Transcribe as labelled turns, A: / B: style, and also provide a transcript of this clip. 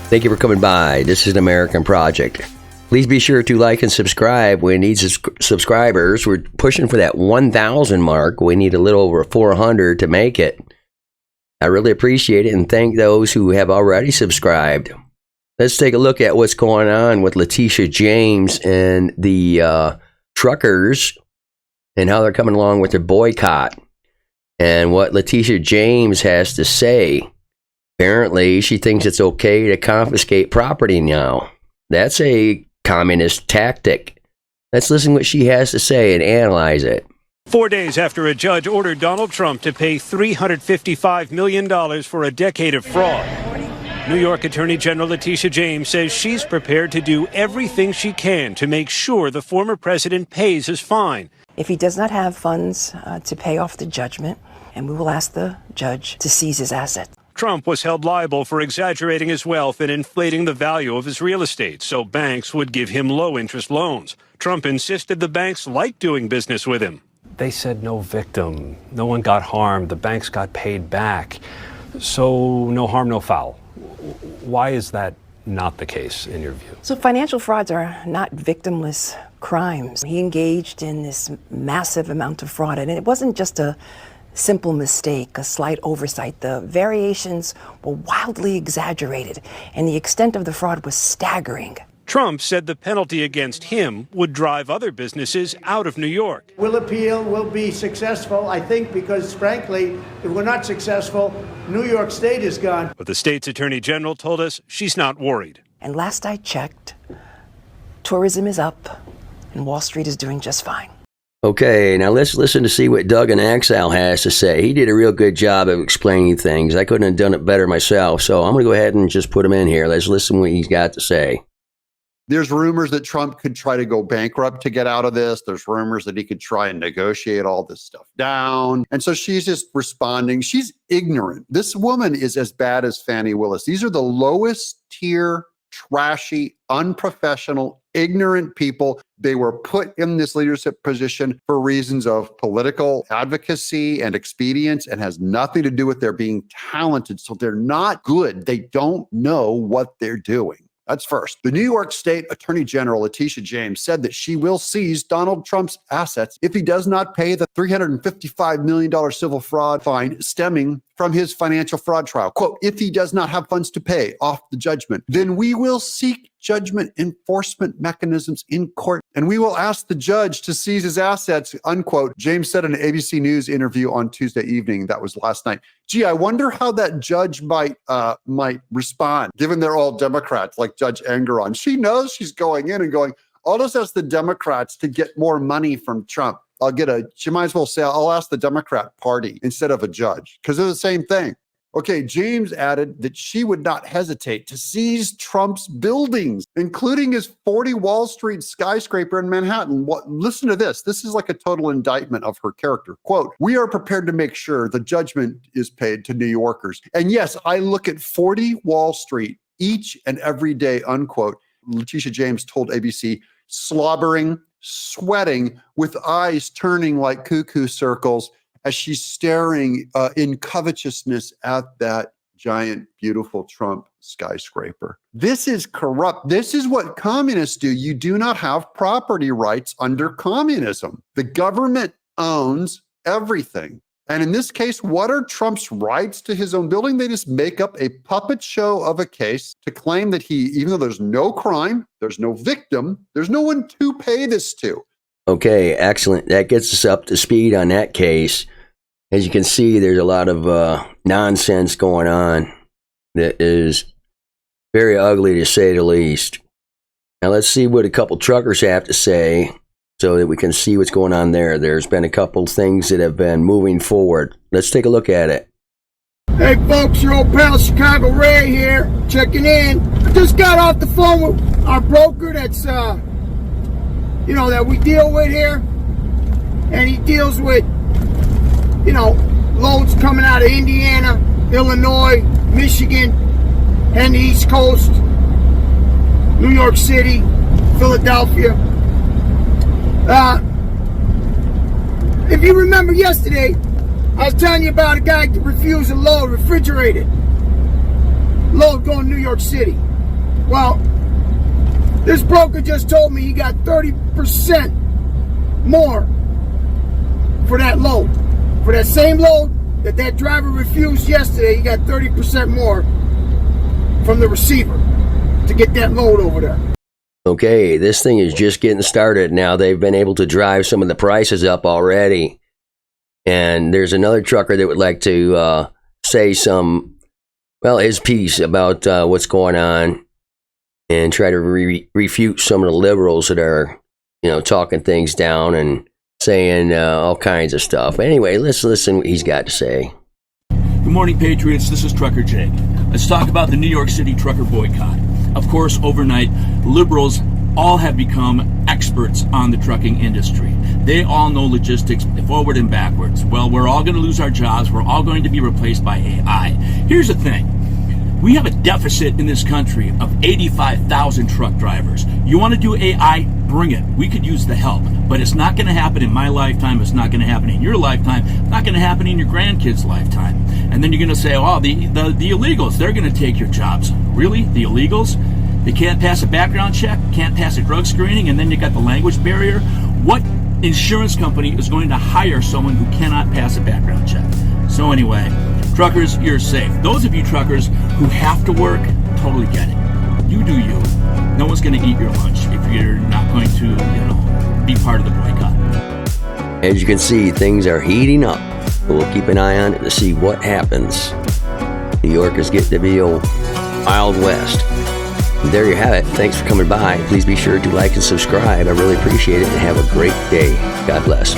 A: Thank you for coming by. This is an American project. Please be sure to like and subscribe. We need subscribers. We're pushing for that 1,000 mark. We need a little over 400 to make it. I really appreciate it and thank those who have already subscribed. Let's take a look at what's going on with Letitia James and the truckers and how they're coming along with their boycott and what Letitia James has to say. Apparently, she thinks it's okay to confiscate property now. That's a communist tactic. Let's listen to what she has to say and analyze it.
B: 4 days after a judge ordered Donald Trump to pay $355 million for a decade of fraud, New York Attorney General Letitia James says she's prepared to do everything she can to make sure the former president pays his fine.
C: If he does not have funds to pay off the judgment, and we will ask the judge to seize his assets.
B: Trump was held liable for exaggerating his wealth and inflating the value of his real estate so banks would give him low-interest loans. Trump insisted the banks liked doing business with him.
D: They said no victim, no one got harmed, the banks got paid back, so no harm, no foul. Why is that not the case in your view?
C: So financial frauds are not victimless crimes. He engaged in this massive amount of fraud, and it wasn't just a simple mistake, a slight oversight. The variations were wildly exaggerated, and the extent of the fraud was staggering.
B: Trump said the penalty against him would drive other businesses out of New York.
E: We'll appeal, we'll be successful, I think, because frankly, if we're not successful, New York State is gone.
B: But the state's attorney general told us she's not worried.
C: And last I checked, tourism is up, and Wall Street is doing just fine.
A: Okay, now let's listen to see what Doug in Exile has to say. He did a real good job of explaining things. I couldn't have done it better myself, so I'm going to go ahead and just put him in here. Let's listen to what he's got to say.
F: There's rumors that Trump could try to go bankrupt to get out of this. There's rumors that he could try and negotiate all this stuff down. And so she's just responding. She's ignorant. This woman is as bad as Fani Willis. These are the lowest tier, trashy, unprofessional, ignorant people. They were put in this leadership position for reasons of political advocacy and expedience and has nothing to do with their being talented. So they're not good. They don't know what they're doing. That's first. The New York State Attorney General, Letitia James, said that she will seize Donald Trump's assets if he does not pay the $355 million civil fraud fine stemming from his financial fraud trial. Quote, if he does not have funds to pay off the judgment, then we will seek judgment enforcement mechanisms in court, and we will ask the judge to seize his assets, unquote. James said in an ABC News interview on Tuesday evening, that was last night. Gee, I wonder how that judge might respond, given they're all Democrats, like Judge Engeron. She knows she's going in and going, I'll just ask the Democrats to get more money from Trump. She might as well say, I'll ask the Democrat Party instead of a judge, because they're the same thing. Okay, James added that she would not hesitate to seize Trump's buildings, including his 40 Wall Street skyscraper in Manhattan. Listen to this. This is like a total indictment of her character. Quote, we are prepared to make sure the judgment is paid to New Yorkers. And yes, I look at 40 Wall Street each and every day, unquote. Letitia James told ABC, slobbering, sweating, with eyes turning like cuckoo circles as she's staring in covetousness at that giant, beautiful Trump skyscraper. This is corrupt. This is what communists do. You do not have property rights under communism. The government owns everything. And in this case, what are Trump's rights to his own building? They just make up a puppet show of a case to claim that even though there's no crime, there's no victim, there's no one to pay this to.
A: Okay, excellent. That gets us up to speed on that case. As you can see, there's a lot of nonsense going on that is very ugly to say the least. Now let's see what a couple truckers have to say so that we can see what's going on there. There's been a couple things that have been moving forward. Let's take a look at it.
G: Hey folks, your old pal Chicago Ray here, checking in. I just got off the phone with our broker that's, that we deal with here. And he deals with, loads coming out of Indiana, Illinois, Michigan, and the East Coast, New York City, Philadelphia. If you remember yesterday, I was telling you about a guy that refused a load, refrigerated load going to New York City. Well, this broker just told me he got 30% more for that load. For that same load that driver refused yesterday, he got 30% more from the receiver to get that load over there.
A: Okay, this thing is just getting started. Now they've been able to drive some of the prices up already. And there's another trucker that would like to say his piece about what's going on and try to refute some of the liberals that are, talking things down and saying all kinds of stuff. Anyway, let's listen what he's got to say.
H: Good morning, Patriots. This is Trucker Jake. Let's talk about the New York City trucker boycott. Of course, overnight, liberals all have become experts on the trucking industry. They all know logistics forward and backwards. Well, we're all going to lose our jobs. We're all going to be replaced by AI. Here's the thing. We have a deficit in this country of 85,000 truck drivers. You want to do AI? Bring it. We could use the help. But it's not going to happen in my lifetime. It's not going to happen in your lifetime. It's not going to happen in your grandkids' lifetime. And then you're going to say, oh, the illegals, they're going to take your jobs. Really? The illegals? They can't pass a background check, can't pass a drug screening, and then you got the language barrier. What insurance company is going to hire someone who cannot pass a background check? So anyway, truckers, you're safe. Those of you truckers who have to work, totally get it. You do you. No one's going to eat your lunch if you're not going to, be part of the boycott.
A: As you can see, things are heating up. We'll keep an eye on it to see what happens. New York is getting to be a Wild West. And there you have it. Thanks for coming by. Please be sure to like and subscribe. I really appreciate it, and have a great day. God bless.